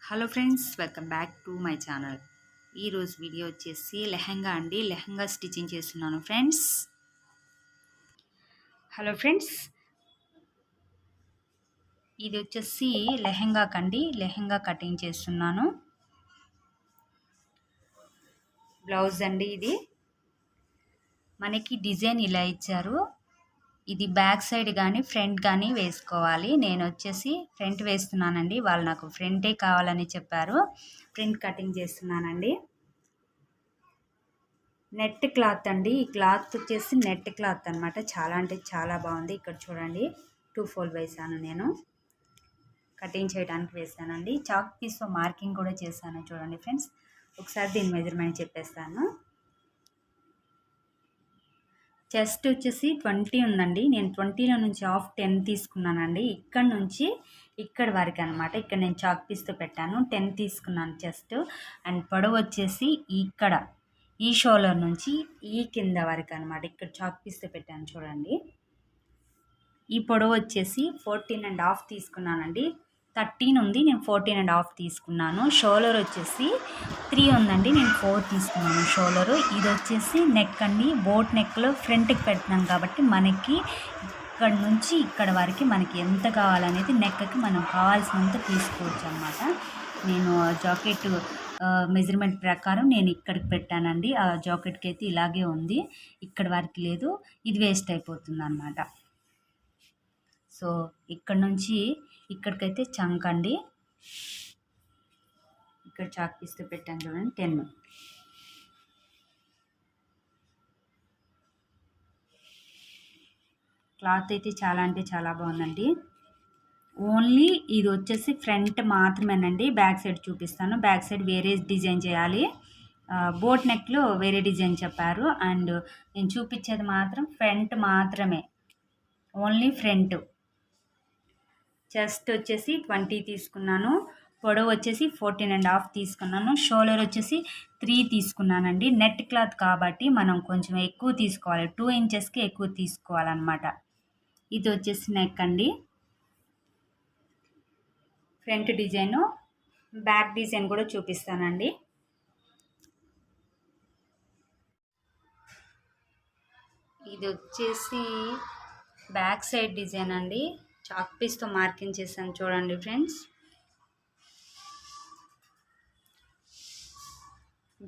Hello friends, welcome back to my channel. ఈరోజు video వచ్చేసి లెహంగా అండి. లెహంగా స్టిచ్చింగ్ చేస్తున్నాను ఫ్రెండ్స్. హలో ఫ్రెండ్స్, ఇది వచ్చేసి లెహంగా కండి. లెహంగా కటింగ్ చేస్తున్నాను. బ్లౌజ్ అండి. ఇది మనకి డిజైన్ ఇలా ఇచ్చారు. ఇది బ్యాక్ సైడ్ కానీ ఫ్రంట్ కానీ వేసుకోవాలి. నేను వచ్చేసి ఫ్రంట్ వేస్తున్నానండి. వాళ్ళు నాకు ఫ్రంటే కావాలని చెప్పారు. ఫ్రంట్ కటింగ్ చేస్తున్నానండి. నెట్ క్లాత్ అండి. ఈ క్లాత్ వచ్చేసి నెట్ క్లాత్ అనమాట. చాలా అంటే చాలా బాగుంది. ఇక్కడ చూడండి, 2 ఫోల్డ్ వేసాను. నేను కటింగ్ చేయడానికి వేసానండి. చాక్ పీస్తో మార్కింగ్ కూడా చేశాను. చూడండి ఫ్రెండ్స్, ఒకసారి దీని మెజర్మెంట్ చెప్పేస్తాను. చెస్ట్ వచ్చేసి 20 ఉందండి. నేను 20లో నుంచి హాఫ్ 10 తీసుకున్నానండి. ఇక్కడ నుంచి ఇక్కడ వరకు అనమాట. ఇక్కడ నేను చాక్ పీస్తో పెట్టాను. 10 తీసుకున్నాను చెస్ట్. అండ్ పొడవు వచ్చేసి ఇక్కడ ఈ షోల్డర్ నుంచి ఈ కింద వరకు అనమాట. ఇక్కడ చాక్ పీస్తో పెట్టాను చూడండి. ఈ పొడవు వచ్చేసి 14.5 తీసుకున్నానండి. 13 ఉంది, నేను 14.5 తీసుకున్నాను. షోల్డర్ వచ్చేసి 3 ఉందండి, నేను 4 తీసుకున్నాను షోల్డరు. ఇది వచ్చేసి నెక్ అండి. బోట్ నెక్లో ఫ్రంట్కి పెట్టినాం కాబట్టి మనకి ఇక్కడ నుంచి ఇక్కడ వరకు మనకి ఎంత కావాలనేది నెక్కి మనం కావాల్సినంత తీసుకోవచ్చు అనమాట. నేను జాకెట్ మెజర్మెంట్ ప్రకారం నేను ఇక్కడికి పెట్టానండి. ఆ జాకెట్కి అయితే ఇలాగే ఉంది, ఇక్కడ వరకు లేదు. ఇది వేస్ట్ అయిపోతుంది అన్నమాట. సో ఇక్కడ నుంచి ఇక్కడికైతే చంక్ అండి. ఇక్కడ చాక్ పీస్తో పెట్టాను చూడండి. 10 క్లాత్ అయితే చాలా అంటే చాలా బాగుందండి. ఓన్లీ ఇది వచ్చేసి ఫ్రంట్ మాత్రమేనండి. బ్యాక్ సైడ్ చూపిస్తాను. బ్యాక్ సైడ్ వేరే డిజైన్ చేయాలి. బోట్ నెక్లో వేరే డిజైన్ చెప్పారు. అండ్ నేను చూపించేది మాత్రం ఫ్రంట్ మాత్రమే, ఓన్లీ ఫ్రంట్. చెస్ట్ వచ్చేసి 20 తీసుకున్నాను. పొడవు వచ్చేసి 14.5 తీసుకున్నాను. షోల్డర్ వచ్చేసి 3 తీసుకున్నానండి. నెట్ క్లాత్ కాబట్టి మనం కొంచెం ఎక్కువ తీసుకోవాలి. 2 ఇంచెస్కి ఎక్కువ తీసుకోవాలన్నమాట. ఇది వచ్చేసి నెక్ అండి. ఫ్రంట్ డిజైను, బ్యాక్ డిజైన్ కూడా చూపిస్తానండి. ఇది వచ్చేసి బ్యాక్ సైడ్ డిజైన్ అండి. చాక్ పీస్తో మార్కింగ్ చేశాను చూడండి ఫ్రెండ్స్.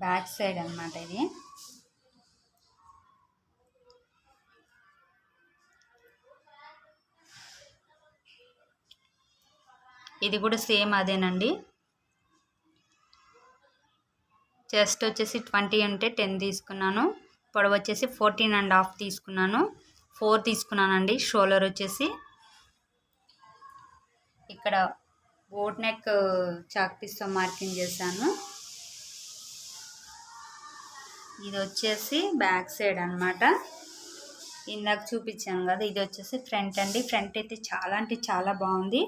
బ్యాక్ సైడ్ అన్నమాట ఇది. ఇది కూడా సేమ్ అదేనండి. చెస్ట్ వచ్చేసి 20 అంటే 10 తీసుకున్నాను. పొడవు వచ్చేసి 14.5 తీసుకున్నాను. 4 తీసుకున్నానండి. షోల్డర్ వచ్చేసి ఇక్కడ బోట్ నెక్ చాక్ పీస్తో మార్కింగ్ చేశాను. ఇది వచ్చేసి బ్యాక్ సైడ్ అనమాట. ఇందాక చూపించాను కదా, ఇది వచ్చేసి ఫ్రంట్ అండి. ఫ్రంట్ అయితే చాలా అంటే చాలా బాగుంది.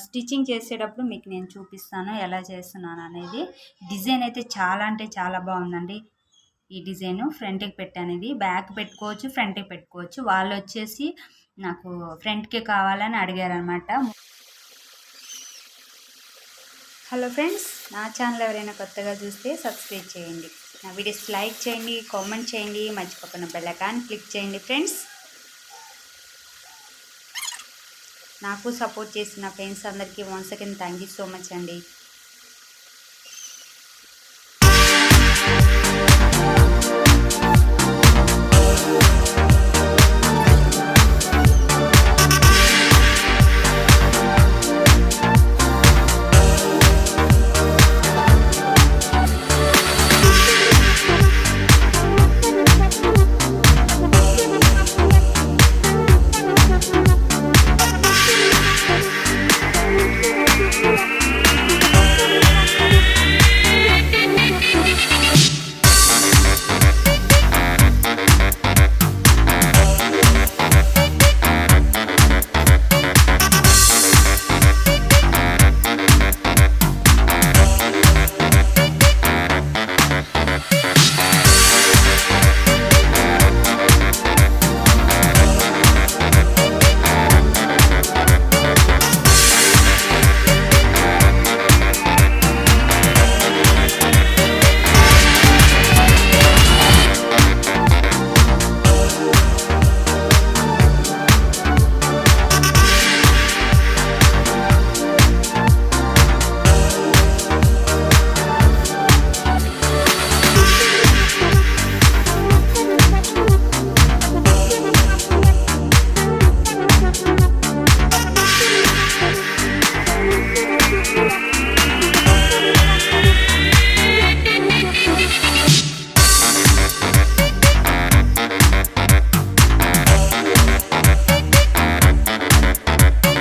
స్టిచ్చింగ్ చేసేటప్పుడు మీకు నేను చూపిస్తాను ఎలా చేస్తున్నాను అనేది. డిజైన్ అయితే చాలా అంటే చాలా బాగుందండి. ఈ డిజైన్ ఫ్రంట్కి పెట్టాను. ఇది బ్యాక్ పెట్టుకోవచ్చు, ఫ్రంట్కి పెట్టుకోవచ్చు. వాళ్ళు వచ్చేసి నాకు ఫ్రంట్కి కావాలని అడిగారు అనమాట. హలో ఫ్రెండ్స్, నా ఛానల్ ఎవరైనా కొత్తగా చూస్తే సబ్స్క్రైబ్ చేయండి. నా వీడియోస్ లైక్ చేయండి, కామెంట్ చేయండి, మర్చిపోకుండా బెల్ ఐకాన్ క్లిక్ చేయండి ఫ్రెండ్స్. నాకు సపోర్ట్ చేసిన ఫ్రెండ్స్ అందరికీ once again thank you so much అండి.